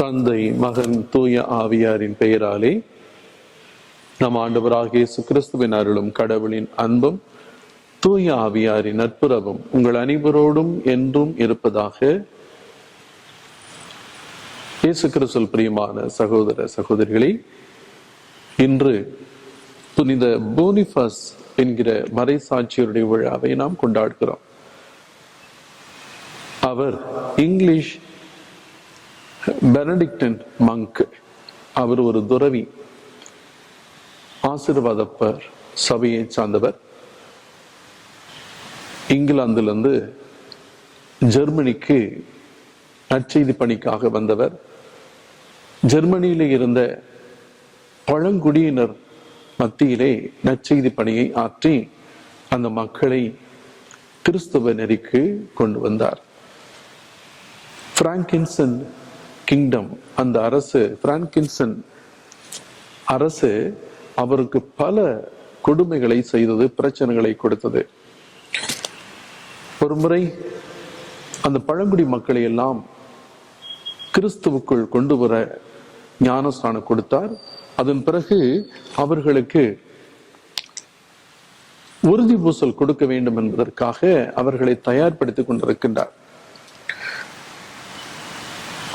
தந்தை, மகன், தூய ஆவியாரின் பெயராலே. நம் ஆண்டவராகிய இயேசு கிறிஸ்துவின் அருளும் கடவுளின் அன்பும் தூய ஆவியாரின் நட்புறவும் உங்கள் அனைவரோடும் என்றும் இருப்பதாக. இயேசு கிறிஸ்துவில் பிரியமான சகோதர சகோதரிகளே, இன்று புனித போனிஃபஸ் என்கிற மறைசாட்சியருடைய விழாவை நாம் கொண்டாடுகிறோம். அவர் இங்கிலீஷ் பெனடிக்டன் மங்க். அவர் ஒரு துறவி, ஆசீர்வாதப்பர் சபையை சார்ந்தவர். இங்கிலாந்திலிருந்து ஜெர்மனிக்கு நற்செய்தி பணிக்காக வந்தவர். ஜெர்மனியிலே இருந்த பழங்குடியினர் மத்தியிலே நற்செய்தி பணியை ஆற்றி அந்த மக்களை கிறிஸ்தவ நெறிக்கு கொண்டு வந்தார். பிராங்கின்சன் கிங்டம், அந்த அரசு, பிராங்கின்சன் அரசு அவருக்கு பல கொடுமைகளை செய்தது, பிரச்சனைகளை கொடுத்தது. ஒரு முறை அந்த பழங்குடி மக்களை எல்லாம் கிறிஸ்துவுக்குள் கொண்டு வர ஞானஸ்நானம் கொடுத்தார். அதன் பிறகு அவர்களுக்கு உறுதி பூசல் கொடுக்க வேண்டும் என்பதற்காக அவர்களை தயார்படுத்திக் கொண்டிருக்கின்றார்.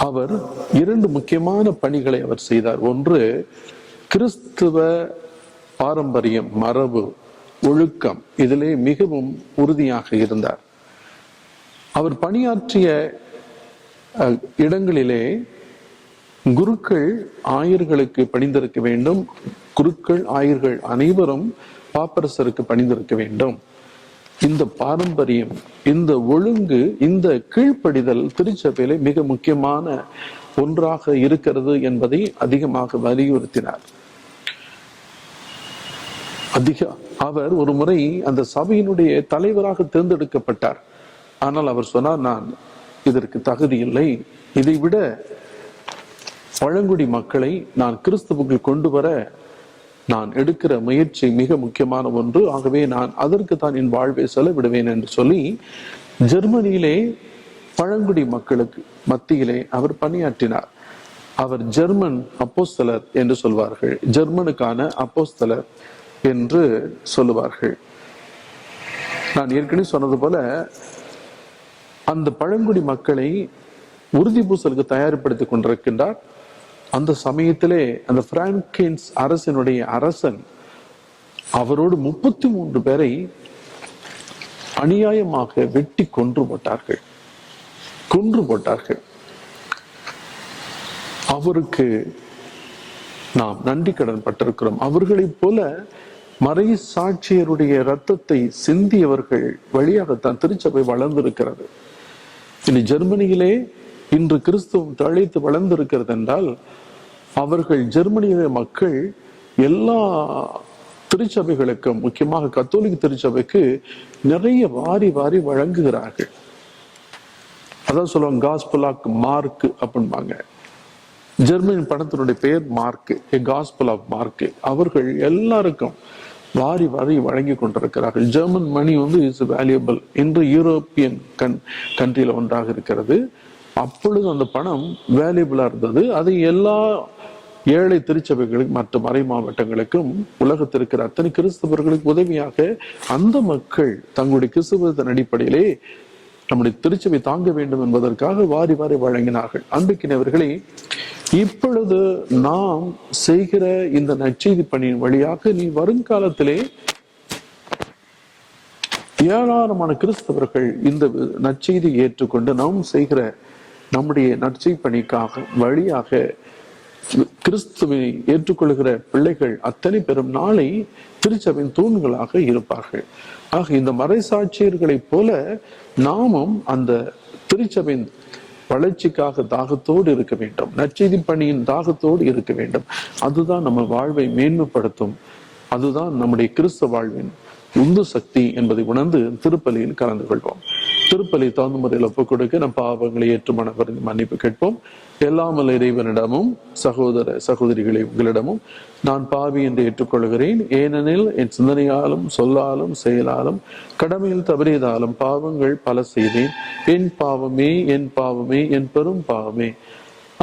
அவர் இரண்டு முக்கியமான பணிகளை அவர் செய்தார். ஒன்று, கிறிஸ்துவ பாரம்பரியம், மரபு, ஒழுக்கம், இதிலே மிகவும் உறுதியாக இருந்தார். அவர் பணியாற்றிய இடங்களிலே குருக்கள் ஆயர்களுக்கு பணிந்திருக்க வேண்டும். குருக்கள் ஆயர்கள் அனைவரும் பாப்பரசருக்கு பணிந்திருக்க வேண்டும். இந்த பாரம்பரியம், இந்த ஒழுங்கு, இந்த கீழ்ப்படிதல் திருச்சபையிலே மிக முக்கியமான ஒன்றாக இருக்கிறது என்பதை அதிகமாக வலியுறுத்தினார். அவர் ஒரு முறை அந்த சபையினுடைய தலைவராக தேர்ந்தெடுக்கப்பட்டார். ஆனால் அவர் சொன்னார், நான் இதற்கு தகுதி இல்லை, இதை விட பழங்குடி மக்களை நான் கிறிஸ்துவுக்குள் கொண்டு வர நான் எடுக்கிற முயற்சி மிக முக்கியமான ஒன்று, ஆகவே நான் அதற்கு தான் என் வாழ்வை செலவிடுவேன் என்று சொல்லி ஜெர்மனியிலே பழங்குடி மக்களுக்கு மத்தியிலே அவர் பணியாற்றினார். அவர் ஜெர்மன் அப்போஸ்தலர் என்று சொல்வார்கள், ஜெர்மனுக்கான அப்போஸ்தலர் என்று சொல்லுவார்கள். நான் ஏற்கனவே சொன்னது போல அந்த பழங்குடி மக்களை உறுதி பூசலுக்கு தயார்படுத்திக் கொண்டிருக்கின்றார். அந்த சமயத்திலே அந்த பிராங்கின்ஸ் அரசனுடைய அரசன் அவரோடு 33 பேரை அநியாயமாக வெட்டி கொன்று போட்டார்கள். அவருக்கு நாம் நன்றி கடன் பட்டிருக்கிறோம். அவர்களைப் போல மறை சாட்சியருடைய இரத்தத்தை சிந்தியவர்கள் வழியாகத்தான் திருச்சபை வளர்ந்திருக்கிறது. இனி ஜெர்மனியிலே இன்று கிறிஸ்துவம் தழைத்து வளர்ந்திருக்கிறது என்றால் அவர்கள், ஜெர்மனிய மக்கள் எல்லா திருச்சபைகளுக்கும், முக்கியமாக கத்தோலிக்க திருச்சபைக்கு நிறைய வாரி வாரி வழங்குகிறார்கள். அதான் சொல்லுவாங்க, காஸ்பல் ஆஃப் மார்க் அப்படின்பாங்க. ஜெர்மன் படத்தினுடைய பெயர் மார்க், காஸ்பல் ஆஃப் மார்க். அவர்கள் எல்லாருக்கும் வாரி வாரி வழங்கி கொண்டிருக்கிறார்கள். German money is valuable. இன்று யூரோப்பியன் கண்ட்ரியில ஒன்றாக இருக்கிறது. அப்பொழுது அந்த பணம் வேல்யூபிளா இருந்தது. அது எல்லா ஏழை திருச்சபைகளுக்கு, மற்ற மறை மாவட்டங்களுக்கும், உலகத்தில் இருக்கிற அத்தனை கிறிஸ்தவர்களுக்கு உதவியாக அந்த மக்கள் தங்களுடைய கிறிஸ்தவத்தின் அடிப்படையிலே நம்முடைய திருச்சபை தாங்க வேண்டும் என்பதற்காக வாரி வாரி வழங்கினார்கள். அன்பிற்கினவர்களே, இப்பொழுது நாம் செய்கிற இந்த நற்செய்தி பணியின் வழியாக நீ வருங்காலத்திலே ஏராளமான கிறிஸ்தவர்கள் இந்த நற்செய்தி ஏற்றுக்கொண்டு நாம் செய்கிற நம்முடைய நற்செய்தி பணிக்காக வழியாக கிறிஸ்துவை ஏற்றுக்கொள்கிற பிள்ளைகள் அத்தனை பெரும் நாளை திருச்சபையின் தூண்களாக இருப்பார்கள். ஆக இந்த மறைசாட்சியர்களைப் போல நாமும் அந்த திருச்சபையின் வளர்ச்சிக்காக தாகத்தோடு இருக்க வேண்டும், நற்செய்தி பணியின் தாகத்தோடு இருக்க வேண்டும். அதுதான் நம்ம வாழ்வை மேன்மைப்படுத்தும். அதுதான் நம்முடைய கிறிஸ்தவ வாழ்வின் உந்து சக்தி என்பதை உணர்ந்து திருப்பலியில் கலந்து கொள்வோம். திருப்பலி தகுந்த முறையில் ஒப்புக் கொடுக்க நம் பாவங்களை ஏற்று மன்னிப்பு கேட்போம். எல்லாமல்ல இறைவனிடமும் சகோதர சகோதரிகளை உங்களிடமும் நான் பாவி என்று ஏற்றுக்கொள்கிறேன். ஏனெனில் என் சிந்தனையாலும் சொல்லாலும் செயலாலும் கடமையில் தவறியதாலும் பாவங்கள் பல செய்தேன். என் பாவமே என் பாவமே என் பெரும் பாவமே.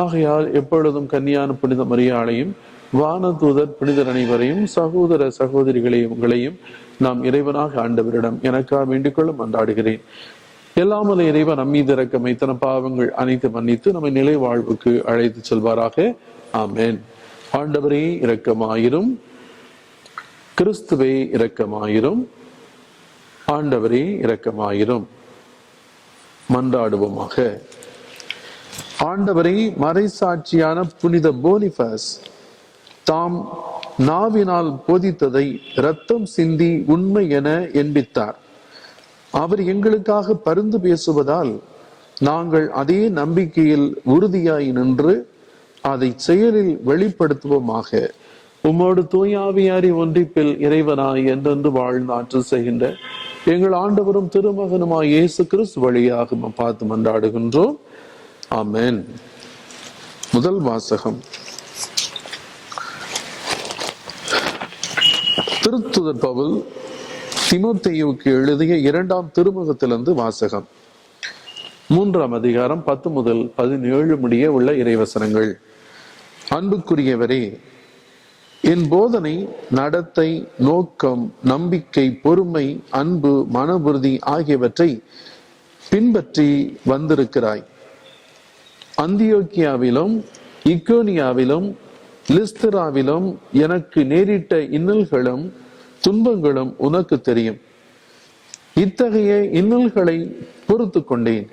ஆகையால் எப்பொழுதும் கன்னியான புனித மரியாளையும் வானதூதர் புனிதர் அனைவரையும் சகோதர சகோதரிகளையும் உங்களையும் நாம் இறைவனாக ஆண்டவரிடம் எனக்காக வேண்டிக் கொள்ள மன்றாடுகிறேன். எல்லாமல்ல இறைவன் நம்மீது இரக்கமை தன பாவங்கள் அனைத்து மன்னித்து நம்மை நிலை வாழ்வுக்கு அழைத்து செல்வாராக. ஆமென். ஆண்டவரே இரக்கமாயிரும். கிறிஸ்துவே இரக்கமாயிரும். ஆண்டவரே இரக்கமாயிரும். மன்றாடுவோமாக. ஆண்டவரை மறைசாட்சியான புனித போனிஃபஸ் தாம் நாவினால் போதித்ததை இரத்தம் சிந்தி உண்மை என எண்பித்தார். அவர் எங்களுக்காக பரிந்து பேசுவதால் நாங்கள் அதே நம்பிக்கையில் உறுதியாய் நின்று அதை செயலில் வெளிப்படுத்துவோமாக. உம்மோடு தூயாவியாரி ஒன்றிப்பில் இறைவனாய் என்றென்று வாழ்ந்து ஆற்றல் செய்கின்ற எங்கள் ஆண்டவரும் திருமகனுமாய் இயேசு கிறிஸ்து வழியாக பார்த்து மன்றாடுகின்றோம். ஆமென். முதல் வாசகம். திருத்துதர் பவுல் தீமோத்தேயுவுக்கு எழுதிய 2ஆம் திருமுகத்திலிருந்து வாசகம். 3ஆம் அதிகாரம் 10 முதல் 17 முடிய உள்ள இறைவசனங்கள். அன்புக்குரியவரே, என் போதனை, நடத்தை, நோக்கம், நம்பிக்கை, பொறுமை, அன்பு, மன உறுதி ஆகியவற்றை பின்பற்றி வந்திருக்கிறாய். அந்தியோக்கியாவிலும் இக்கோனியாவிலும் லிஸ்திராவிலும் எனக்கு நேரிட்ட இன்னல்களும் துன்பங்களும் உனக்கு தெரியும். இத்தகைய இன்னல்களை பொறுத்து கொண்டேன்.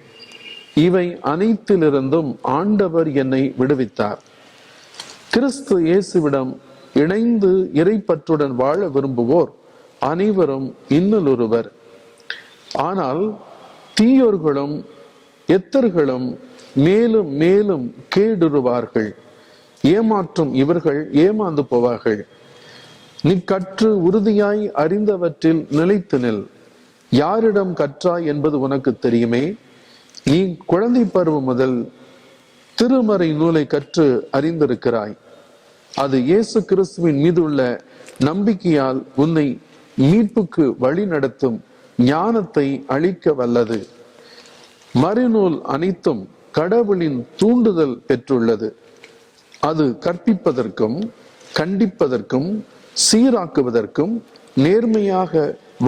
இவை அனைத்திலிருந்தும் ஆண்டவர் என்னை விடுவித்தார். கிறிஸ்து இயேசுவிடம் இணைந்து இறைப்பற்றுடன் வாழ விரும்புவோர் அனைவரும் இன்னலுறுவர். ஆனால் தீயோர்களும் எத்தர்களும் மேலும் மேலும் கேடுருவார்கள். ஏமாற்றும் இவர்கள் ஏமாந்து போவார்கள். நீ கற்று உறுதியாய் அறிந்தவற்றில் நிலைத்து நில். யாரிடம் கற்றாய் என்பது உனக்கு தெரியுமே. நீ குழந்தை பருவம் முதல் திருமறை நூலை கற்று அறிந்திருக்கிறாய். அது இயேசு கிறிஸ்துவின் மீது உள்ள நம்பிக்கையால் உன்னை மீட்புக்கு வழி நடத்தும் ஞானத்தை அளிக்க வல்லது. மறைநூல் அனைத்தும் கடவுளின் தூண்டுதல் பெற்றுள்ளது. அது கற்பிப்பதற்கும் கண்டிப்பதற்கும் சீராக்குவதற்கும் நேர்மையாக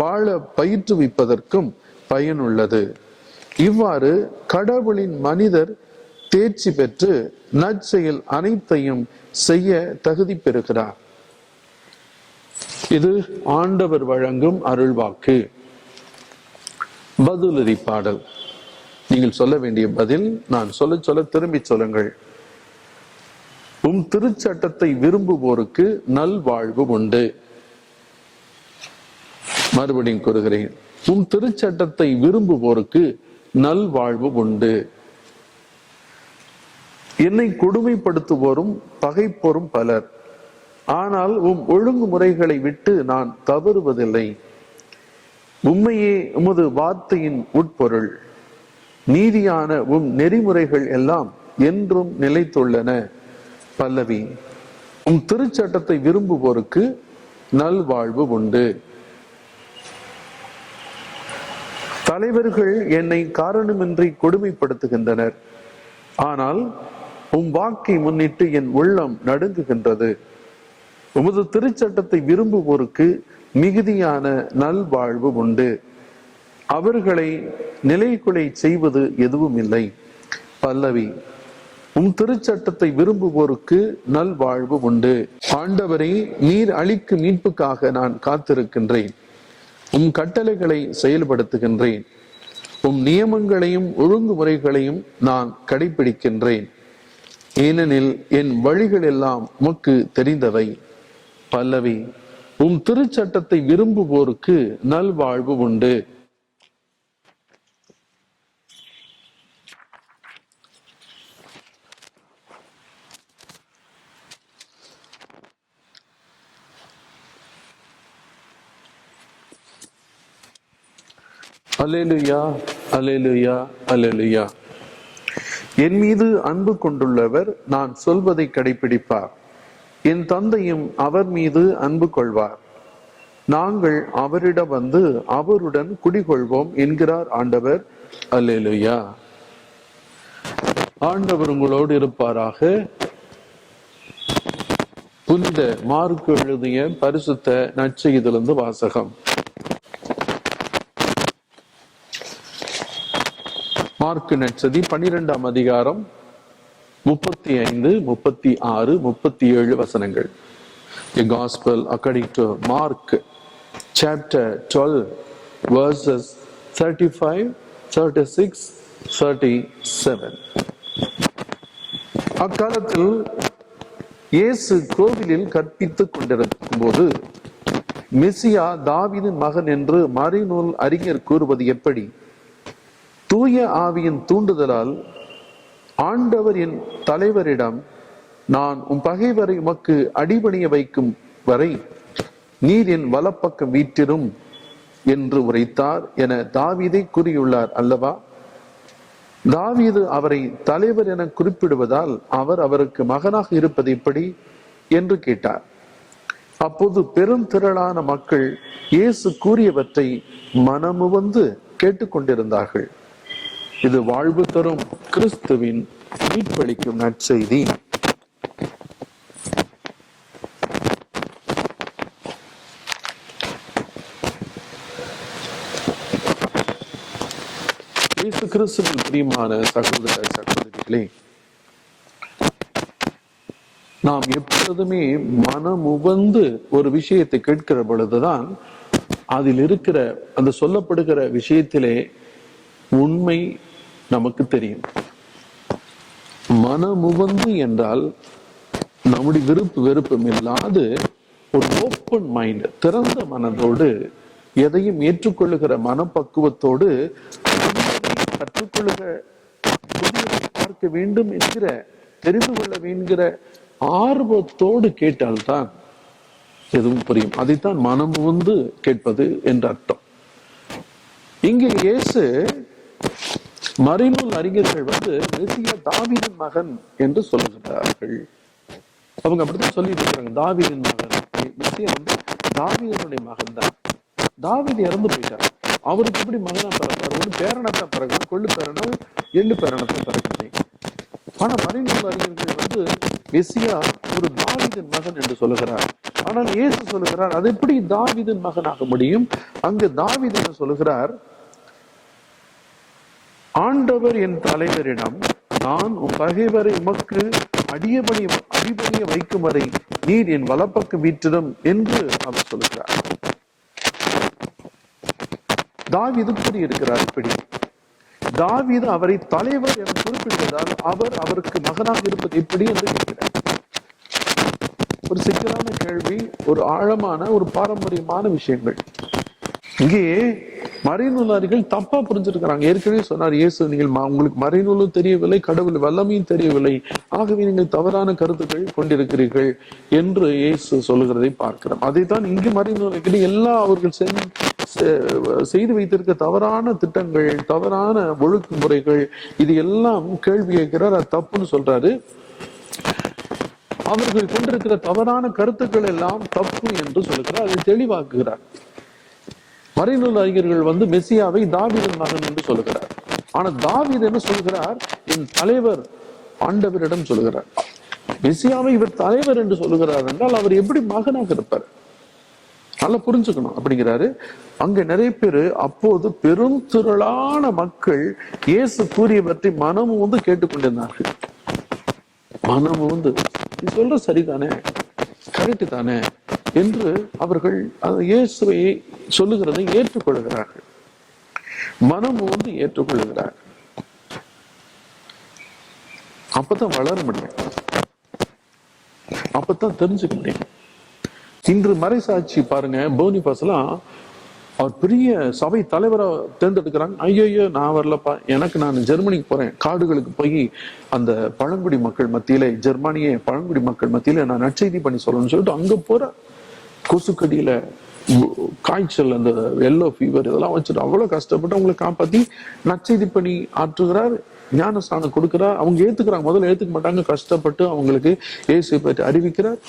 வாழ பயிற்றுவிப்பதற்கும் பயனுள்ளது. இவ்வாறு கடவுளின் மனிதர் தேர்ச்சி பெற்று நற்செயல் அனைத்தையும் செய்ய தகுதி பெறுகிறார். இது ஆண்டவர் வழங்கும் அருள்வாக்கு. பதிலுரை பாடல். நீங்கள் சொல்ல வேண்டிய பதில் நான் சொல்ல சொல்ல திரும்பி சொல்லுங்கள். உம் திருச்சட்டத்தை விரும்புவோருக்கு நல்வாழ்வு உண்டு. மறுபடியும் கூறுகிறேன். உம் திருச்சட்டத்தை விரும்புவோருக்கு நல்வாழ்வு உண்டு. என்னை கொடுமைப்படுத்துவோரும் பகைப்போரும் பலர். ஆனால் உம் ஒழுங்குமுறைகளை விட்டு நான் தவறுவதில்லை. உம்மையே உமது வார்த்தையின் உட்பொருள். நீதியான உம் நெறிமுறைகள் எல்லாம் என்றும் நிலைத்துள்ளன. பல்லவி. உம் திருச்சட்டத்தை விரும்புவோருக்கு நல்வாழ்வு உண்டு. தலைவர்கள் என்னை காரணமின்றி கொடுமைப்படுத்துகின்றனர். ஆனால் உம் வாக்கை முன்னிட்டு என் உள்ளம் நடுங்குகின்றது. உமது திருச்சட்டத்தை விரும்புவோருக்கு மிகுதியான நல்வாழ்வு உண்டு. அவர்களை நிலைகுலை செய்வது எதுவும் இல்லை. பல்லவி. உம் திருச்சட்டத்தை விரும்புவோருக்கு நல்வாழ்வு உண்டு. ஆண்டவரே, நீர் அளிக்கும் மீட்புக்காக நான் காத்திருக்கின்றேன். உம் கட்டளைகளை செயல்படுத்துகின்றேன். உம் நியமங்களையும் ஒழுங்குமுறைகளையும் நான் கடைபிடிக்கின்றேன். ஏனெனில் என் வழிகள் எல்லாம் உமக்கு தெரிந்தவை. பல்லவி. உம் திருச்சட்டத்தை விரும்புவோருக்கு நல்வாழ்வு உண்டு. அல்லேலூயா, அல்லேலூயா, அல்லேலூயா. என் மீது அன்பு கொண்டுள்ளவர் நான் சொல்வதை கடைபிடிப்பார். என் தந்தையும் அவர் மீது அன்பு கொள்வார். நாங்கள் அவரிடம் வந்து அவருடன் குடிகொள்வோம் என்கிறார் ஆண்டவர். அல்லேலூயா. ஆண்டவர் உங்களோடு இருப்பாராக. புனித மார்க்கு எழுதிய பரிசுத்த நற்செய்தியிலிருந்து வாசகம். மார்க்கு நற்செய்தி 12ஆம் அதிகாரம் 35, 36, 37 வசனங்கள். The Gospel according to Mark chapter 12 verses 35, 36, 37. அக்காலத்தில் இயேசு கோவிலில் கற்பித்துக் கொண்டிருக்கும் போது, மெசியா தாவீதின் மகன் என்று மறைநூல் அறிஞர் கூறுவது எப்படி? தூய ஆவியின் தூண்டுதலால் ஆண்டவர் என் தலைவரிடம், நான் உன் பகைவரை உமக்கு அடிபணிய வைக்கும் வரை நீர் என் வலப்பக்கம் வீற்றிரும் என்று உரைத்தார் என தாவீதை கூறியுள்ளார் அல்லவா? தாவீது அவரை தலைவர் என குறிப்பிடுவதால் அவர் அவருக்கு மகனாக இருப்பது எப்படி என்று கேட்டார். அப்போது பெரும் திரளான மக்கள் இயேசு கூறியவற்றை மனமுவந்து கேட்டுக்கொண்டிருந்தார்கள். இது வாழ்வு தரும் கிறிஸ்துவின் மீட்பளிக்கும் நற்செய்தி. இயேசு கிறிஸ்துவின் பிரியமான சகோதர சகோதரிகளே, நாம் எப்பொழுதுமே மனமுவந்து ஒரு விஷயத்தை கேட்கிற பொழுதுதான் அதில் இருக்கிற அந்த சொல்லப்படுகிற விஷயத்திலே உண்மை நமக்கு தெரியும். மனமுவந்து என்றால் நம்முடைய விருப்பு வெறுப்பும் இல்லாது ஒரு ஓப்பன் மைண்ட், திறந்த மனதோடு எதையும் ஏற்றுக்கொள்ளுகிற மனப்பக்குவத்தோடு கற்றுக்கொள்ளுக, புதியதை பார்க்க வேண்டும் என்கிற, தெரிந்து கொள்ள வேண்டுகிற ஆர்வத்தோடு கேட்டால்தான் எதுவும் புரியும். அதைத்தான் மனமுவந்து கேட்பது என்ற அர்த்தம். இங்கே இயேசு மறைநூல் அறிஞர்கள் மெசியா தாவீதின் மகன் என்று சொல்லுகிறார்கள். அவங்க அப்படித்தான் சொல்லிட்டு இருக்கிறாங்க. தாவீதின் மகன், மெசியா தாவீதனுடைய மகன் தான். தாவீது இறந்து போயிட்டார். அவருக்கு எப்படி மகனா பிறப்பார்? ஒன்று பேரனத்தான் பிறகு, கொள்ளு பேரனா எள்ளு பேரனத்தான் பிறகு. ஆனா மறைநூல் அறிஞர்கள் மெசியா ஒரு தாவீதின் மகன் என்று சொல்லுகிறார். ஆனால் இயேசு சொல்லுகிறார், அது எப்படி தாவீதின் மகனாக முடியும்? அங்கு தாவீது என்ன சொல்லுகிறார்? ஆண்டவர் என் தலைவரிடம், நான் உன் பகைவரை உமக்கு அடிபணிய வைக்கும் வரை நீர் என் வலப்பக்கம் வீற்றிடும் என்று அவர் சொல்லுகிறார். தாவீது கூறியிருக்கிறார் இப்படி. தாவீது அவரை தலைவர் என குறிப்பிடுவதால் அவர் அவருக்கு மகனாக இருப்பது எப்படி என்று கேட்கிறார். ஒரு சிக்கலான கேள்வி, ஒரு ஆழமான, ஒரு பாரம்பரியமான விஷயங்கள். இங்கே மறைநூலாரிகள் தப்பா புரிஞ்சிருக்கிறாங்க. ஏற்கனவே சொன்னார் இயேசு, நீங்கள் உங்களுக்கு மறைநூலும் தெரியவில்லை, கடவுள் வல்லமையும் தெரியவில்லை, ஆகவே நீங்கள் தவறான கருத்துக்கள் கொண்டிருக்கிறீர்கள் என்று இயேசு சொல்லுகிறதை பார்க்கிறோம். அதைத்தான் இங்கு மறைநூலாரிகள் எல்லா அவர்கள் செய்து வைத்திருக்க தவறான திட்டங்கள், தவறான ஒழுங்குமுறைகள், இது எல்லாம் கேள்வி கேட்கிறார். அது தப்புன்னு சொல்றாரு. அவர்கள் கொண்டிருக்கிற தவறான கருத்துக்கள் எல்லாம் தப்பு என்று சொல்லுகிறார். அதை தெளிவாக்குகிறார். மறைநூல் அறிஞர்கள் மெசியாவை தாவீதின் மகன் என்று சொல்லுகிறார். ஆனா தாவீது என்ன சொல்லுகிறார்? என் தலைவர் ஆண்டவரிடம் சொல்லுகிறார். மெசியாவை இவர் தலைவர் என்று சொல்லுகிறார் என்றால் அவர் எப்படி மகனாக இருப்பார்? நல்லா புரிஞ்சுக்கணும் அப்படிங்கிறாரு. அங்க நிறைய பேரு அப்போது பெரும் திரளான மக்கள் இயேசு கூறியவற்றை மனமுவந்து கேட்டுக்கொண்டிருந்தார்கள். மனமுவந்து நீ சொல்ற சரிதானே, கரெக்ட் தானே என்று அவர்கள் இயேசுவை சொல்லுகிறதை ஏற்றுக்கொள்கிறார்கள். மனமுவந்து ஏற்றுக்கொள்கிறார்கள். அப்பதான் வளர முடியும், அப்பதான் தெரிஞ்சுக்க முடியும். இன்று மறைசாட்சி பாருங்க, போனிபாஸ் எல்லாம் அவர் பெரிய சபை தலைவரை தேர்ந்தெடுக்கிறாங்க. ஐயோ நான் வரலப்பா, நான் ஜெர்மனிக்கு போறேன், காடுகளுக்கு போய் அந்த பழங்குடி மக்கள் மத்தியில, ஜெர்மனிய பழங்குடி மக்கள் மத்தியில நான் நற்செய்தி பண்ணி சொல்லணும்னு சொல்லிட்டு அங்க போற. கொசுக்கடியில காய்ச்சல், அந்த எல்லோ ஃபீவர் இதெல்லாம் வச்சுட்டு அவ்வளவு கஷ்டப்பட்டு அவங்களை காப்பாத்தி நற்செய்தி பண்ணி ஆற்றுகிறார், ஞான ஸ்நானம் கொடுக்கிறார். அவங்க ஏத்துக்கிறாங்க, முதல்ல ஏத்துக்க மாட்டாங்க, கஷ்டப்பட்டு அவங்களுக்கு இயேசுவை பற்றி அறிவிக்கிறார்.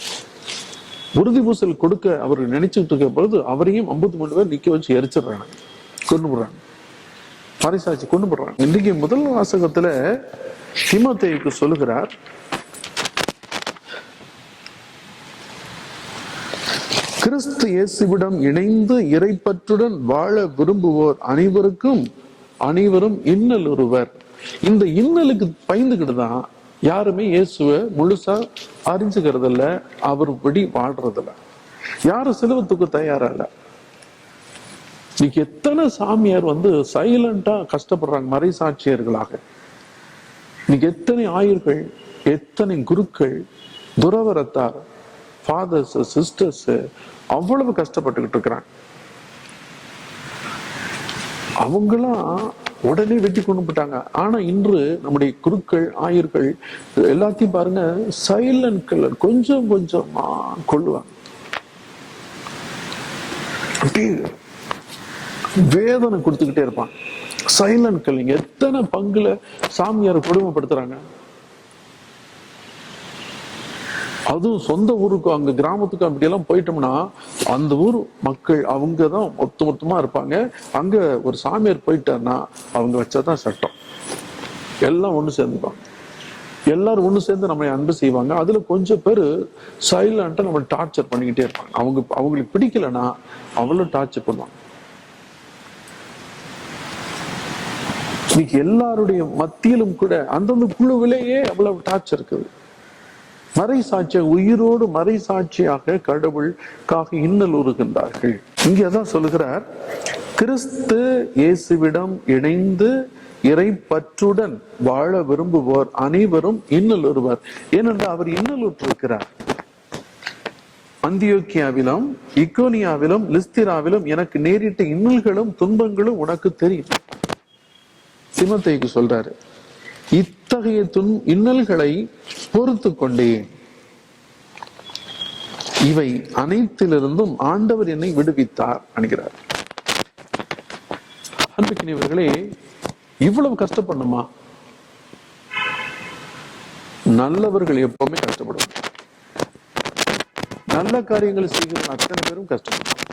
உறுதி பூசல் கொடுக்க அவர்கள் நினைச்சுட்டு இருக்க பொழுது அவரையும் 53 பேர் நிக்க வச்சு எரிச்சிடுறாங்க, கொண்டு போடுறாங்க, பரிசாட்சி கொண்டு போடுறாங்க. இன்னைக்கு முதல் வாசகத்துல தீமோத்தேயுக்கு சொல்லுகிறார், கிறிஸ்து இயேசுவிடம் இணைந்து இறைப்பற்றுடன் வாழ விரும்புவோர் அனைவரும் இன்னலுறுவர். இந்த இன்னலுக்கு பயந்துகிட்டு தான் யாருமே இயேசுவை முழுசா அறிஞ்சுக்கிறது இல்ல, அவர் படி வாழ்றதில்ல, யாரும் சிலுவத்துக்கு தயாரா இல்ல. இன்னைக்கு எத்தனை சாமியார் சைலண்டா கஷ்டப்படுறாங்க மறை சாட்சியர்களாக. இன்னைக்கு எத்தனை ஆயர்கள், எத்தனை குருக்கள், துறவரத்தார், ஃபாதர்ஸ், சிஸ்டர்ஸ் அவ்வளவு கஷ்டப்பட்டுக்கிட்டு இருக்கிறாங்க. அவங்களாம் உடனே வெட்டி கொண்டு போட்டாங்க. ஆனா இன்று நம்முடைய குருக்கள், ஆயர்கள் எல்லாத்தையும் பாருங்க, சைலண்ட் கில்லர், கொஞ்சம் கொஞ்சமா கொள்ளுவாங்க. வேதனை கொடுத்துக்கிட்டே இருப்பான். Silent killing. எத்தனை பங்குல சாமியாரை கொடுமைப்படுத்துறாங்க. அதுவும் சொந்த ஊருக்கு, அங்க கிராமத்துக்கு அப்படி எல்லாம் போயிட்டோம்னா அந்த ஊர் மக்கள் அவங்கதான் மொத்தமா இருப்பாங்க. அங்க ஒரு சாமியார் போயிட்டாருன்னா அவங்க வச்சாதான் சட்டம். எல்லாம் ஒண்ணு சேர்ந்துப்பாங்க. எல்லாரும் ஒண்ணு சேர்ந்து நம்ம அன்பு செய்வாங்க. அதுல கொஞ்சம் பேர் சைலண்டா நம்ம டார்ச்சர் பண்ணிக்கிட்டே இருப்பாங்க. அவங்களுக்கு பிடிக்கலன்னா அவ்வளவு டார்ச்சர் பண்ணுவாங்க. இன்னைக்கு எல்லாருடைய மத்தியிலும் கூட அந்தந்த குழுவிலேயே அவ்வளவு டார்ச்சர் இருக்குது. மறை சாட்சியாக, உயிரோடு மறை சாட்சியாக கடவுளுக்காக இன்னல் உறுகின்றார்கள். இங்கதான் சொல்லுகிறார், கிறிஸ்து இயேசுவிடம் இணைந்து இறைப்பற்றுடன் வாழ விரும்புவோர் அனைவரும் இன்னல் உறுவர். ஏனென்றால் அவர் இன்னலுற்றிருக்கிறார். அந்தியோக்கியாவிலும் இக்கோனியாவிலும் லிஸ்திராவிலும் எனக்கு நேரிட்ட இன்னல்களும் துன்பங்களும் உனக்கு தெரியும். தீமோத்தேயுக்கு சொல்றாரு, இத்தகைய இன்னல்களை பொறுத்து கொண்டேன். இவை அனைத்திலிருந்தும் ஆண்டவர் என்னை விடுவித்தார் என்கிறார். அன்புக்கினியவர்களே, இவ்வளவு கஷ்டப்படணுமா? நல்லவர்கள் எப்பவுமே கஷ்டப்படுவாங்க. நல்ல காரியங்களை செய்கிறவங்க அத்தனை பேரும் கஷ்டப்படுவாங்க.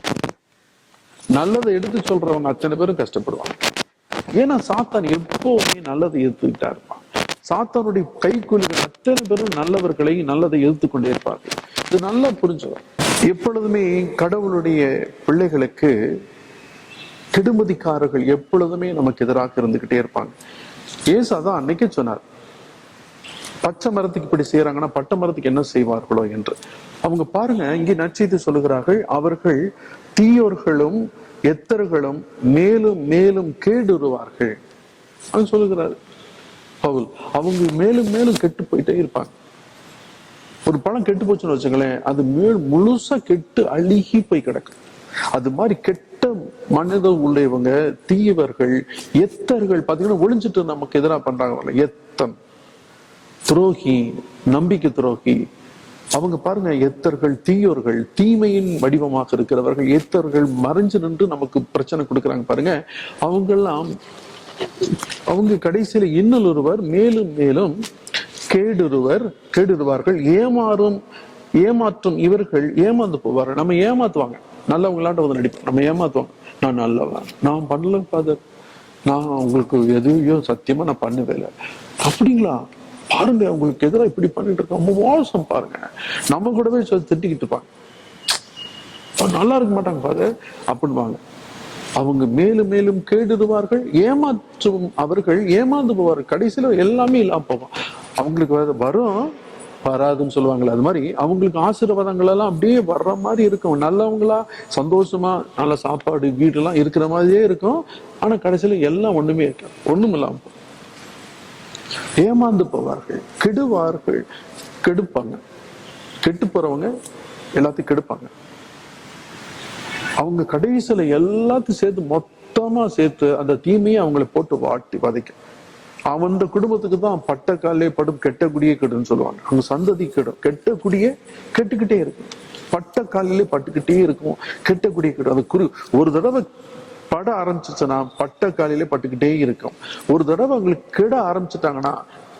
நல்லதை எடுத்து சொல்றவங்க அத்தனை பேரும் கஷ்டப்படுவாங்க. ஏன்னா சாத்தான் எப்பவுமே நல்லதை எதிர்த்துக்கிட்டா இருப்பான். சாத்தானுடைய கைக்கூலிகள் அத்தனை பேரும் நல்லவர்களை, நல்லதை எதிர்த்து கொண்டே இருப்பார்கள். இது நல்லா புரிஞ்சுக்கணும். எப்பொழுதுமே கடவுளுடைய பிள்ளைகளுக்கு கெடுமதிக்காரர்கள் எப்பொழுதுமே நமக்கு எதிராக இருந்துகிட்டே இருப்பாங்க. ஏசு அதான் அன்னைக்கே சொன்னார், பச்சை மரத்துக்கு இப்படி செய்யறாங்கன்னா பட்டை மரத்துக்கு என்ன செய்வார்களோ என்று. அவங்க பாருங்க, இங்கே நற்செய்தி சொல்லுகிறார்கள், அவர்கள் தீயோர்களும் எத்தர்களும் மேலும் மேலும் கேடுருவார்கள். அவன் சொல்லுகிறாரு பவுல், அவங்க மேலும் மேலும் கெட்டு போயிட்டே இருப்பாங்க. ஒரு பழம் கெட்டு போச்சுன்னு வச்சுங்களேன், அது முழுசா கெட்டு அழுகி போய் கிடக்கும். அது மாதிரி கெட்ட மனித உள்ளவங்க, தீயவர்கள், எத்தர்கள் பாத்தீங்கன்னா ஒளிஞ்சிட்டு நமக்கு எதிராக பண்றாங்க. எத்தன், துரோகி, நம்பிக்கை துரோகி, அவங்க பாருங்க, எத்தர்கள், தீயோர்கள், தீமையின் வடிவமாக இருக்கிறவர்கள், எத்தர்கள் மறைஞ்சு நின்று நமக்கு பிரச்சனை கொடுக்குறாங்க பாருங்க. அவங்க கடைசியில இன்னல் ஒருவர் மேலும் மேலும் கேடுருவார்கள். ஏமாற்றும் இவர்கள் ஏமாந்து போவார்கள். நம்ம ஏமாத்துவாங்க, நல்லவங்களாட்ட நடிப்போம், நம்ம ஏமாத்துவாங்க. நான் நல்லவன், நான் பண்ணல ஃபாதர், நான் உங்களுக்கு எதுவும் சத்தியமா நான் பண்ணவே இல்லை. அப்படிங்களா? பாருங்க, அவங்களுக்கு எதிராக இப்படி பண்ணிட்டு இருக்க மோசம் பாருங்க. நம்ம கூடவே திட்டிக்கிட்டு இருப்பாங்க, நல்லா இருக்க மாட்டாங்க பாரு அப்படின்வாங்க. அவங்க மேலும் மேலும் கேடுவார்கள். ஏமாற்றும் அவர்கள் ஏமாந்து போவார்கள். கடைசியில எல்லாமே இல்லாம போகும். அவங்களுக்கு வரும் வராதுன்னு சொல்லுவாங்களே, அது மாதிரி அவங்களுக்கு ஆசீர்வாதங்கள் எல்லாம் அப்படியே வர்ற மாதிரி இருக்கும். நல்லவங்களா சந்தோஷமா நல்ல சாப்பாடு வீடு எல்லாம் இருக்கிற மாதிரியே இருக்கும். ஆனா கடைசியில எல்லாம் ஒண்ணுமே இருக்காது, ஒண்ணும் இல்லாம போகும். ஏமாந்து போவார்கள், கெடுவார்கள், கெடுப்பாங்க. கெட்டு போறவங்க எல்லாத்தையும் கெடுப்பாங்க. அவங்க கடைசியில எல்லாத்தையும் சேர்த்து மொத்தமா சேர்த்து அந்த தீமையை அவங்களை போட்டு வாட்டி வதைக்கும். அவன் குடும்பத்துக்கு தான் பட்ட காலே படும் கெட்ட குடியே கெடுன்னு சொல்லுவாங்க. அவங்க சந்ததி கெடும். கெட்ட குடியே கெட்டுக்கிட்டே இருக்கும், பட்ட காலிலே பட்டுக்கிட்டே இருக்கும், கெட்ட குடியே கெடும். அது ஒரு தடவை பட ஆரம்பிச்சுச்சுன்னா பட்ட காலிலே பட்டுக்கிட்டே இருக்கும். ஒரு தடவை அவங்களுக்கு கெட ஆரம்பிச்சுட்டாங்கன்னா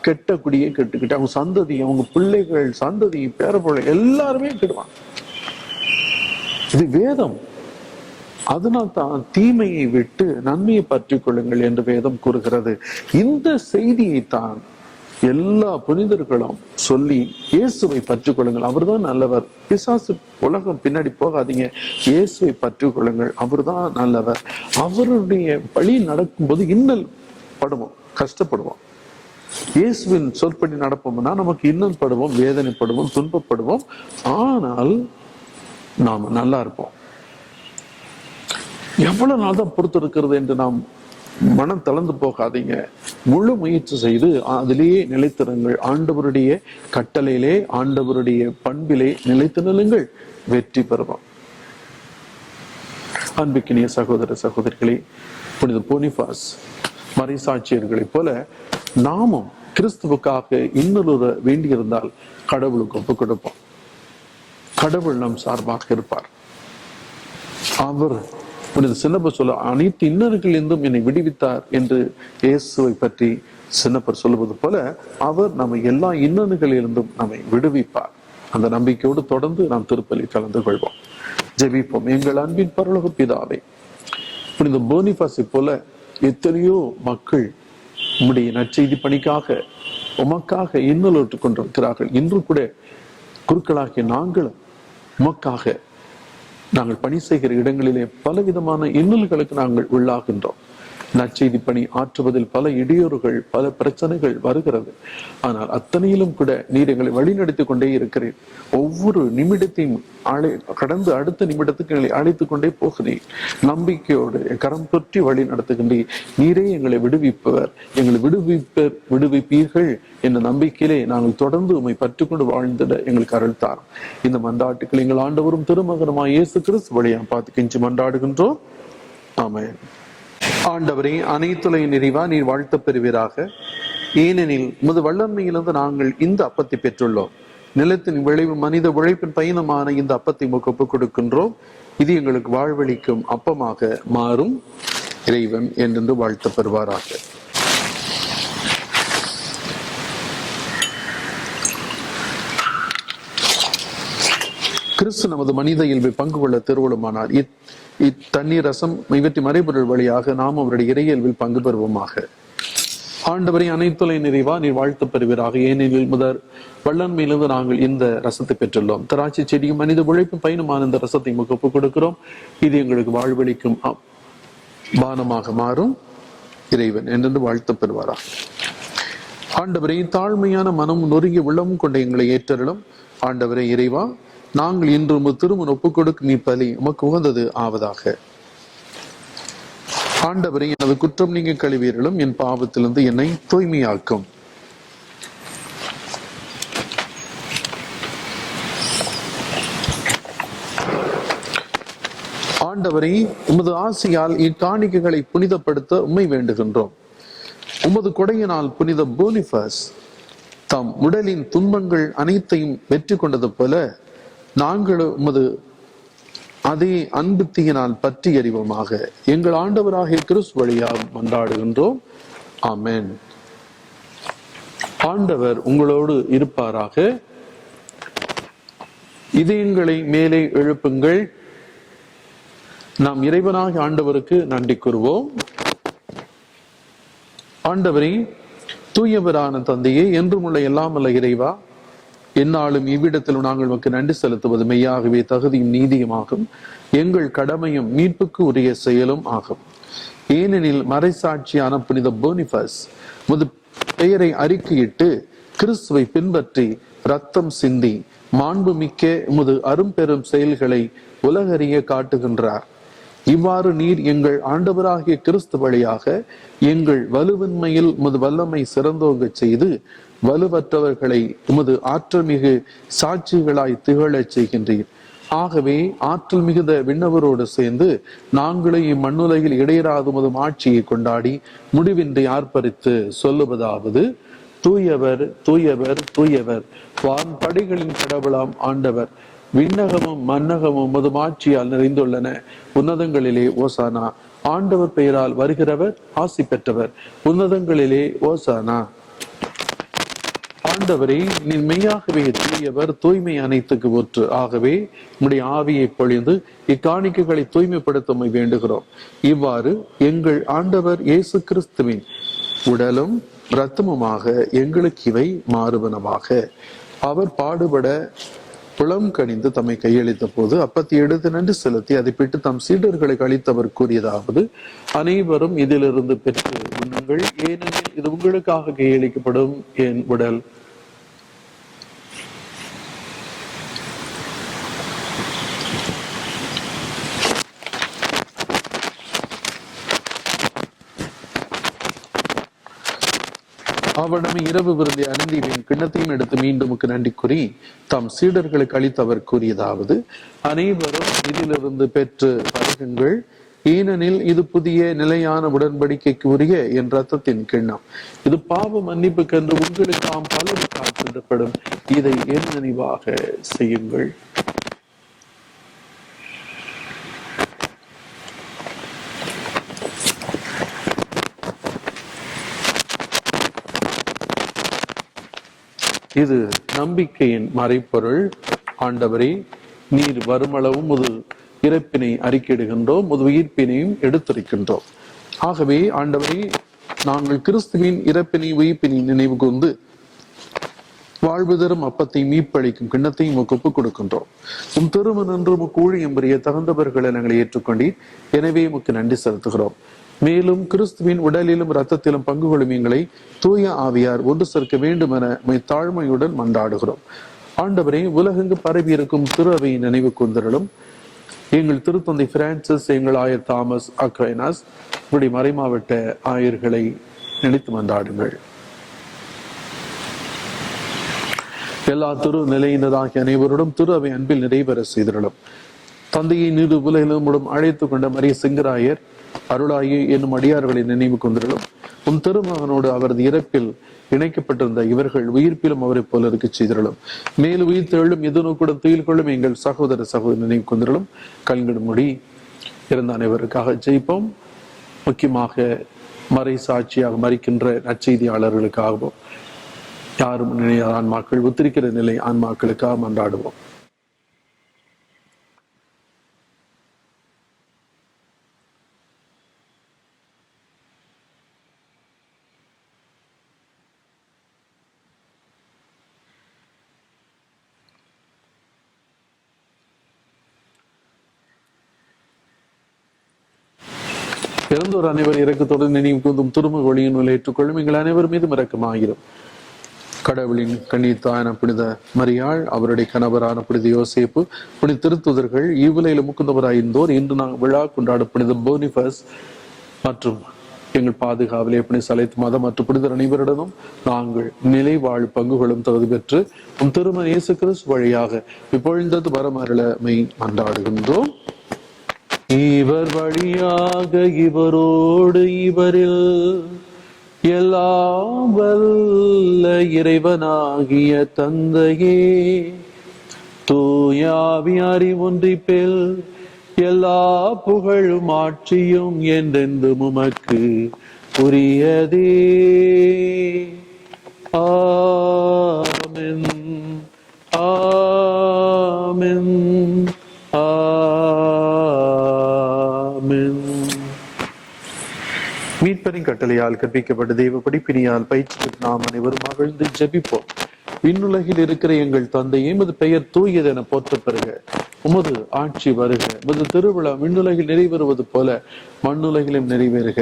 கெட்ட குடியே கெட்டுக்கிட்டு அவங்க சந்ததி, அவங்க பிள்ளைகள், சந்ததி, பேரப்பிள்ளை எல்லாருமே கெடுவாங்க. இது வேதம். அதனால்தான் தீமையை விட்டு நன்மையை பற்றி கொள்ளுங்கள் என்று வேதம் கூறுகிறது. இந்த செய்தியை தான் எல்லா புனிதர்களும் சொல்லி இயேசுவை பற்றிக் கொள்ளுங்கள், அவர்தான் நல்லவர். பிசாசு உலகம் பின்னாடி போகாதீங்க, இயேசுவை பற்றிக் கொள்ளுங்கள், அவர்தான் நல்லவர். அவருடைய வழி நடக்கும்போது இன்னல் படுவோம், கஷ்டப்படுவோம். இயேசுவின் சொற்படி நடப்போம்னா நமக்கு இன்னல் படுவோம், வேதனைப்படுவோம், துன்பப்படுவோம். ஆனால் நாம நல்லா இருப்போம். எவ்வளவு நாள் தான் பொறுத்து இருக்கிறது என்று நாம் மனம் தளர்ந்து போகாதீங்க. முழு முயற்சி செய்து அதிலேயே நிலைத்திருங்கள். ஆண்டவருடைய கட்டளையிலே, ஆண்டவருடைய பண்பிலே நிலைத்து நில்லுங்கள், வெற்றி பெறுவோம். அன்பிக்கினிய சகோதர சகோதரிகளே, புனித போனிபாஸ் மறைசாட்சியர்களைப் போல நாமும் கிறிஸ்துவுக்காக இன்னொரு வேண்டியிருந்தால் கடவுளுக்கு ஒப்புக் கொடுப்போம். கடவுள் நம் சார்பாக இருப்பார். அவர் புனித சின்னப்பர் சொல்ல, அனைத்து இன்னர்களிலிருந்தும் என்னை விடுவித்தார் என்று இயேசுவை பற்றி சின்னப்பர் சொல்லுவது போல அவர் நம்ம எல்லா இன்னல்களிலிருந்தும் நம்மை விடுவிப்பார். அந்த நம்பிக்கையோடு தொடர்ந்து நாம் திருப்பலி கலந்து கொள்வோம். ஜெபிப்போம். எங்கள் அன்பின் பரலோக பிதாவே, புனித போனிபாஸை போல எத்தனையோ மக்கள் உம்முடைய நற்செய்தி பணிக்காக உமக்காக இன்னலுற்று கொண்டிருக்கிறார்கள். இன்று கூட குருக்களாகிய நாங்களும் உமக்காக நாங்கள் பணி செய்கிற இடங்களிலே பலவிதமான இன்னல்களுக்கு நாங்கள் உள்ளாகின்றோம். நற்செய்தி பணி ஆற்றுவதில் பல இடையூறுகள், பல பிரச்சனைகள் வருகிறது. ஆனால் அத்தனையிலும் கூட நீர் எங்களை வழிநடத்தி கொண்டே இருக்கிறீர். ஒவ்வொரு நிமிடத்தையும் கடந்து அடுத்த நிமிடத்துக்கு எங்களை அழைத்து கொண்டே போகிறீர். நம்பிக்கையோடு கரம் தொற்றி வழி நடத்துகின்றீர். நீரே எங்களை விடுவிப்பவர், எங்களை விடுவிப்பீர்கள் என்ற நம்பிக்கையிலே நாங்கள் தொடர்ந்து உம்மை பற்றிக்கொண்டு வாழ்ந்திட எங்களுக்கு அருள்தார். இந்த மன்றாட்டுக்கள் எங்கள் ஆண்டவரும் திருமகனுமாய் இயேசு கிறிஸ்து வழியாக பார்த்து கெஞ்சி மன்றாடுகின்றோம். ஆமென். ஆண்டவரே, அனைத்துலகின் நிறைவா நீர் வாழ்த்த பெறுவீராக. ஏனெனில் உமது வல்லமையிலிருந்து நாங்கள் இந்த அப்பத்தை பெற்றுள்ளோம். நிலத்தின் விளைவு மனித உழைப்பின் பயணமான இந்த அப்பத்தை உமக்கு ஒப்புக் கொடுக்கின்றோம். இது எங்களுக்கு வாழ்வளிக்கும் அப்பமாக மாறும். இறைவன் என்றென்று வாழ்த்த பெறுவாராக. கிறிஸ்து நமது மனித இயல்பை பங்கு கொள்ள திருவுளமானார். இத்தண்ணீர் ரசம் இவற்றை மறைபொருள் வழியாக நாம் அவருடைய இறையியல்பில் பங்கு பெறுவோமாக. ஆண்டவரை, அனைத்துலை நிறைவா நீர் வாழ்த்து பெறுவீராக. ஏனெனில் முதல் வல்லன்மையிலிருந்து நாங்கள் இந்த ரசத்தை பெற்றுள்ளோம். திராட்சை செடியும் மனித உழைப்பும் பயணமான இந்த ரசத்தை ஒப்புக் கொடுக்கிறோம். இது எங்களுக்கு வாழ்வளிக்கும் பானமாக மாறும். இறைவன் என்றென்று வாழ்த்து பெறுவாராக. ஆண்டவரை, தாழ்மையான மனம் நொறுங்கி உள்ளமும் கொண்ட எங்களை ஏற்றலும். ஆண்டவரை இறைவா, நாங்கள் இன்று திருமணம் ஒப்புக் கொடுக்கும் இப்பலி உமக்கு உகந்தது ஆவதாக. ஆண்டவரை, எனது குற்றம் நீங்க கழுவீர்களும் என் பாவத்திலிருந்து என்னை தூய்மையாக்கும். ஆண்டவரை, உமது ஆசையால் இக்காணிக்கைகளை புனிதப்படுத்த உம்மை வேண்டுகின்றோம். உமது கொடையினால் புனித போனிபாஸ் தம் உடலின் துன்பங்கள் அனைத்தையும் வெற்றி கொண்டது போல நாங்களும் உமது அதே அன்பு தீயினால் பற்றி எறிவோமாக. எங்கள் ஆண்டவராகிய கிறிஸ்து வழியாக மன்றாடுகின்றோம். ஆமென். ஆண்டவர் உங்களோடு இருப்பாராக. இதயங்களை மேலே எழுப்புங்கள். நாம் இறைவனாகிய ஆண்டவருக்கு நன்றி கூறுவோம். ஆண்டவரே, தூயவரான தந்தையே, என்றும் உள்ள எல்லாம் உள்ள இறைவா, என்னாலும் இவ்விடத்திலும் நாங்கள் உமக்கு நன்றி செலுத்துவது மெய்யாகவே தகுதியும் நீதியுமாகும். எங்கள் கடமையும் மீட்புக்கு உரிய செயலும் ஆகும். ஏனெனில் மறைசாட்சியான புனித போனிபாஸ் முது பெயரை அறிக்கையிட்டு கிறிஸ்துவை பின்பற்றி இரத்தம் சிந்தி மாண்புமிக்க உமது அரும்பெரும் செயல்களை உலகறிய காட்டுகின்றார். இவ்வாறு நீர் எங்கள் ஆண்டவராகிய கிறிஸ்து வழியாக எங்கள் வலுவின்மையில் உமது வல்லமை சிறந்தோங்க செய்து வலுவற்றவர்களை உமது ஆற்றல் மிகு சாட்சிகளாய் திகழச் செய்கின்றீர். ஆகவே ஆற்றல் மிகுந்த விண்ணவரோடு சேர்ந்து நாங்களே இம்மண்ணுலகில் இடையராது உமது ஆட்சியை கொண்டாடி முடிவின்றி ஆர்ப்பரித்து சொல்லுவதாவது: தூயவர், தூயவர், தூயவர், வான் படைகளின் கடவுளாம் ஆண்டவர், விண்ணகமும் மன்னகமும் உமது ஆட்சியால் நிறைந்துள்ளன. உன்னதங்களிலே ஓசானா. ஆண்டவர் பெயரால் வருகிறவர் ஆசி பெற்றவர். உன்னதங்களிலே ஓசானா. ஆண்டவரே, நீ மெய்யாகவே தூயவர், தூய்மை அனைத்துக்கு ஒற்று. ஆகவே உம்முடைய ஆவியை பொழிந்து இக்காணிக்கைகளை தூய்மைப்படுத்த வேண்டுகிறோம். இவ்வாறு எங்கள் ஆண்டவர் இயேசு கிறிஸ்துவின் உடலும் இரத்தமுமாக எங்களுக்கு இவை மாறுவனவாக. அவர் பாடுபட புலம் கணிந்து தம்மை கையளித்த போது அப்பத்தை எடுத்து நன்றி செலுத்தி அதை பிட்டு தம் சீடர்களுக்கு அளித்தவர் கூறியதாவது, அனைவரும் இதிலிருந்து பெற்று உண்ணுங்கள், ஏனெனில் இது உங்களுக்காக கையளிக்கப்படும் என் உடல். அவனமை இரவு விருந்தை அருந்திவின் கிண்ணத்தையும் எடுத்து மீண்டும் நன்றி கூறி தம் சீடர்களுக்கு அளித்தவர் கூறியதாவது, அனைவரும் இதிலிருந்து பெற்று பருகுங்கள், ஏனெனில் இது புதிய நிலையான உடன்படிக்கைக்கு உரிய என் ரத்தத்தின் கிண்ணம். இது பாவ மன்னிப்புக்கென்று உங்களுக்காம் பலருக்காக சிந்தப்படும். இதை என் நினைவாக செய்யுங்கள். இது நம்பிக்கையின் மறைப்பொருள். ஆண்டவரே, நீர் வருமளவும் முது இறப்பினை அறிக்கையிடுகின்றோம், முது உயிர்ப்பினையும் எடுத்துரைக்கின்றோம். ஆகவே ஆண்டவரே, நாங்கள் கிறிஸ்துவின் இறப்பினை உயிர்ப்பினை நினைவு கூர்ந்து வாழ்வு தரும் அப்பத்தை மீப்பளிக்கும் கிண்ணத்தையும் ஒப்புக் கொடுக்கின்றோம். உம் திருமணம் என்று உமக்கு ஊழியம் புரிய தகுந்தவர்களை நாங்கள் ஏற்றுக்கொண்டீர். எனவே உமக்கு நன்றி செலுத்துகிறோம். மேலும் கிறிஸ்துவின் உடலிலும் இரத்தத்திலும் பங்கு கொள்ளும் எங்களை தூய ஆவியார் ஒன்று சேர்க்க வேண்டும் என தாழ்மையுடன் மன்றாடுகிறோம். ஆண்டவரே, உலகெங்கு பரவி இருக்கும் திரு அவையை நினைவு கூர்ந்தருளும். எங்கள் திருத்தந்தை பிரான்சிஸ், எங்கள் ஆயர் தாமஸ் அக்வைனாஸ், இப்படி மறைமாவட்ட ஆயர்களை நினைத்து மன்றாடுங்கள். எல்லா திரு நிலையினதாகிய அனைவருடன் திரு அவை அன்பில் நிறைவேற செய்திருளும். தந்தையை நீடு உலகிலும் அழைத்து கொண்ட மரிய சிங்கராயர், அருளாயி என்னும் அடியார்களை நினைவு கொண்டிருளும். உன் திருமகனோடு அவரது இறப்பில் இணைக்கப்பட்டிருந்த இவர்கள் உயிர்ப்பிலும் அவரை போல இருக்க செய்திருளும். மேலும் உயிர் தெழும் எதிர்நோக்குடன் துயில் கொள்ளும் எங்கள் சகோதர நினைவு கொண்டிருளும். கண்கிடும் மொழி இறந்த அனைவருக்காக ஜெயிப்போம். முக்கியமாக மறை சாட்சியாக மறிக்கின்ற நற்செய்தியாளர்களுக்காகவும், யாரும் நினையாத ஆன்மாக்கள், உத்திரிக்கிற நிலை ஆன்மாக்களுக்காக மன்றாடுவோம். இறந்தோர் அனைவர் இறக்கத்தோடு நினைவு கூர்ந்தும் திரும்ப ஒளியின் மேல் ஏற்றுக்கொள்ளும். எங்கள் அனைவர் மீதும் இரக்கமாகிறோம். கடவுளின் கன்னித்தாயான புனித மரியாள், அவருடைய கணவரான புனித யோசேப்பு, புனித திருத்துதர்கள், இவ்வுலையில முக்குந்தவராயிருந்தோர், இன்று நாங்கள் விழா கொண்டாடும் புனித போனிபஸ் மற்றும் எங்கள் பாதுகாவலே புனித சலைத்து மதம் மற்றும் புனிதர் அனைவரிடமும் நாங்கள் நிலை வாழ் பங்குகளும் தகுதி பெற்று உம் திருமண இயேசு கிறிஸ்து வழியாக இப்பொழுது வரமருளமை மன்றாடுகின்றோம். இவர் வழியாக இவரோடு இவரில் எல்லாம் வல்ல இறைவனாகிய தந்தையே, தூயாவியாரி ஒன்றிப்பில் எல்லா புகழும் ஆட்சியும் என்றென்றும் உமக்கு உரியதே. ஆமென், ஆமென், மீட்பரின் கட்டளையால் கற்பிக்கப்பட்ட தெய்வ படிப்பினியால் பயிற்சி பெற்று நாம் அனைவரும் மகிழ்ந்து ஜெபிப்போம். விண்ணுலகில் இருக்கிற எங்கள் தந்தையே, உமது பெயர் தூயது என போற்ற பெறுக. உமது ஆட்சி வருக. உமது திருவிழா விண்ணுலகில் நிறைவேறுவது போல மண்ணுலகிலும் நிறைவேறுக.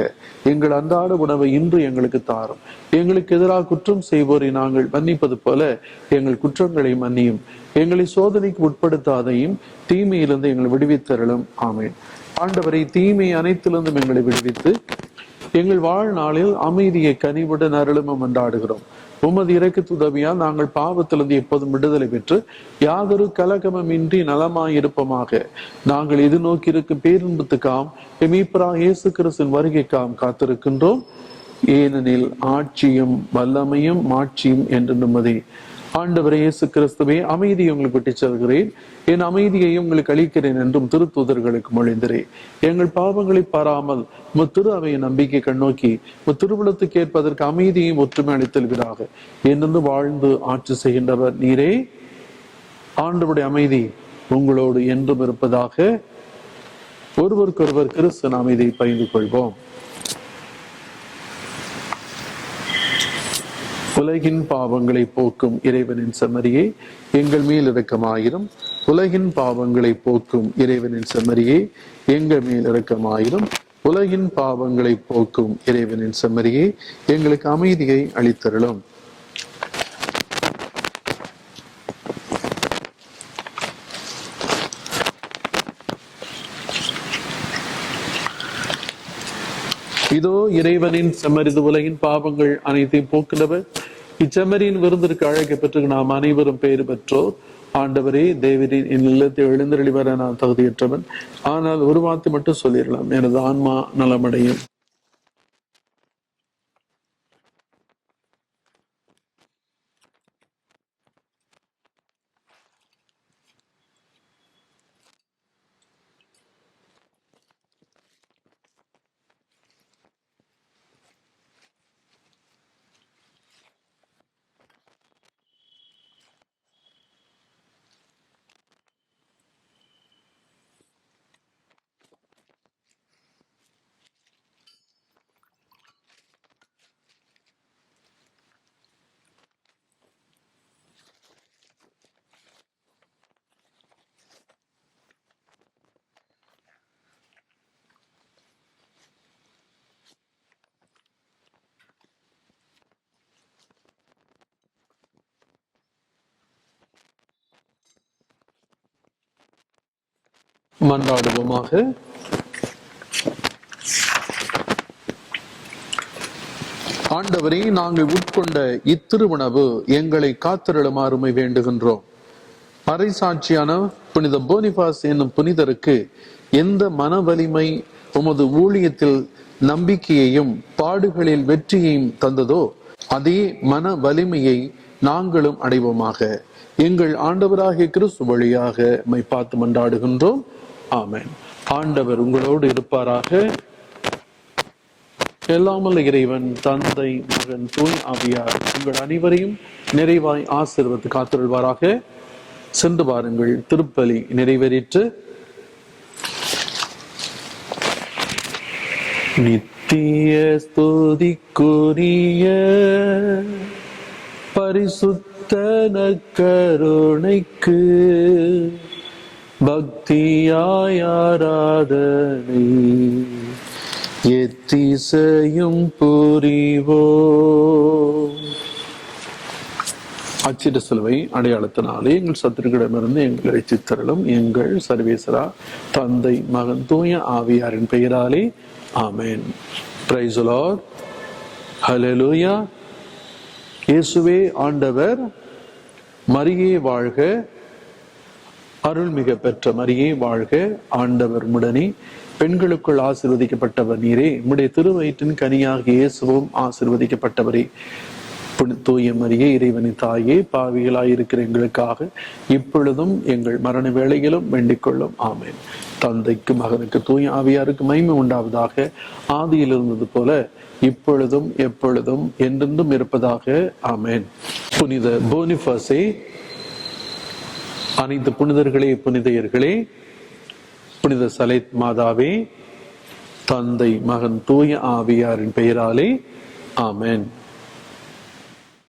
எங்கள் அன்றாட உணவை இன்று எங்களுக்கு தாரும். எங்களுக்கு எதிராக குற்றம் செய்வோரை நாங்கள் மன்னிப்பது போல எங்கள் குற்றங்களை மன்னியும். எங்களை சோதனைக்கு உட்படுத்தாதையும் தீமையிலிருந்து எங்களை விடுவித்தருளும். ஆமேன். ஆண்டவரை, தீமை அனைத்திலிருந்தும் எங்களை விடுவித்து எங்கள் வாழ்நாளில் அமைதியை கனிவுடன் அருளும் என்றாடுகிறோம். உமது இரக்கத்து உதவியால் நாங்கள் பாவத்திலிருந்து எப்போதும் விடுதலை பெற்று யாதொரு கலகமின்றி நலமாயிருப்போமாக. நாங்கள் எதிர்நோக்கி இருக்கும் பேரின்பத்துக்காம் மீட்பராகிய இயேசு கிறிஸ்துவின் வருகைக்காம் காத்திருக்கின்றோம். ஏனெனில் ஆட்சியும் வல்லமையும் மாட்சியும் என்று நிம்மதி. ஆண்டவரே இயேசு கிறிஸ்துவே, அமைதியை உங்களுக்கு விட்டுச் செல்கிறேன், என் அமைதியை உங்களுக்கு அளிக்கிறேன் என்றும் திருத்தூதர்களுக்கு மொழிந்தரேன். எங்கள் பாவங்களை பாராமல் திரு அவையை நம்பிக்கை கண்ணோக்கி திருவிழத்துக்கு ஏற்பதற்கு அமைதியையும் ஒற்றுமை அளித்தல்வீராக. என்று வாழ்ந்து ஆட்சி செய்கின்றவர் நீரே. ஆண்டவருடைய அமைதி உங்களோடு என்றும் இருப்பதாக. ஒருவருக்கொருவர் கிறிஸ்துவின் அமைதியை பகிர்ந்து கொள்வோம். உலகின் பாவங்களை போக்கும் இறைவனின் செம்மறியே எங்கள் மேல் இரக்கமாயிரும். உலகின் பாவங்களை போக்கும் இறைவனின் செம்மறியே எங்கள் மேல் இரக்கமாயிரும். உலகின் பாவங்களை போக்கும் இறைவனின் செம்மறியே எங்களுக்கு அமைதியை அளித்தருளும். இதோ இறைவனின் செம்மறிது உலகின் பாவங்கள் அனைத்தையும் போக்குனவர். இச்செம்மறியின் விருந்திற்கு அழைக்க பெற்று நாம் அனைவரும் பெயர் பெற்றோர். ஆண்டவரே, தேவரின் என் இல்லத்தை எழுந்தருளி வர நான் தகுதியற்றவன். ஆனால் ஒரு வார்த்தை மட்டும் சொல்லிடலாம், எனது ஆன்மா நலமடையும். மன்றாடுவோமாக. ஆண்டவரே, நாங்கள் உட்கொண்ட இத்திருவுணவு எங்களை காத்திருளுமாறுமை வேண்டுகின்றோம். அரைசாட்சியான புனித போனிபாஸ் என்னும் புனிதருக்கு எந்த மன வலிமை உமது ஊழியத்தில் நம்பிக்கையையும் பாடுகளில் வெற்றியையும் தந்ததோ அதே மன வலிமையை நாங்களும் அடைவோமாக. எங்கள் ஆண்டவராகிய கிறிஸ்து வழியாக மை பார்த்து மன்றாடுகின்றோம். ஆமென். ஆண்டவர் உங்களோடு இருப்பாராக. எல்லாமல்ல இறைவன் தந்தை, மகன், தூய் ஆவியார் உங்கள் அனைவரையும் நிறைவாய் ஆசீர்வதித்து காத்திருள்வாராக. சென்று வாருங்கள், திருப்பலி நிறைவேறிற்று. நித்திய ஸ்துதிக்குரிய பரிசுத்த நற்கருணைக்கு பக்தியாய் ஆராதனை எத்திசையும் புரிவோம். அச்சிட சிலுவை அடையாளத்தினாலே எங்கள் சத்துருக்களிடமிருந்து எங்களை ரட்சித்தருளும். எங்கள் சர்வேஸ்வரா, தந்தை, மகன், தூய ஆவியாரின் பெயராலே ஆமென். Praise the Lord. ஹல்லேலூயா. இயேசுவே ஆண்டவர். மரியே வாழ்க. அருள்மிக பெற்ற மரியே வாழ்க. ஆண்டவர் உம்முடனே, பெண்களுக்குள் ஆசீர்வதிக்கப்பட்டவர் நீரே. உம்முடைய திருவயிற்றின் கனியாக இயேசுவும் ஆசீர்வதிக்கப்பட்டவரே. தூய மரியே, இறைவனின் தாயே, பாவிகளாயிருக்கிற எங்களுக்காக இப்பொழுதும் எங்கள் மரண வேளையிலும் வேண்டிக் கொள்ளும். ஆமென். தந்தைக்கு, மகனுக்கு, தூய ஆவியாருக்கு மகிமை உண்டாவதாக. ஆதியில் இருந்தது போல இப்பொழுதும் எப்பொழுதும் என்றென்றும் இருப்பதாக. ஆமென். புனித போனிபாஸே, அனைத்து புனிதர்களே, புனிதையர்களே, புனித சலேத் மாதாவே, தந்தை, மகன், தூய ஆவியாரின் பெயராலே ஆமென்.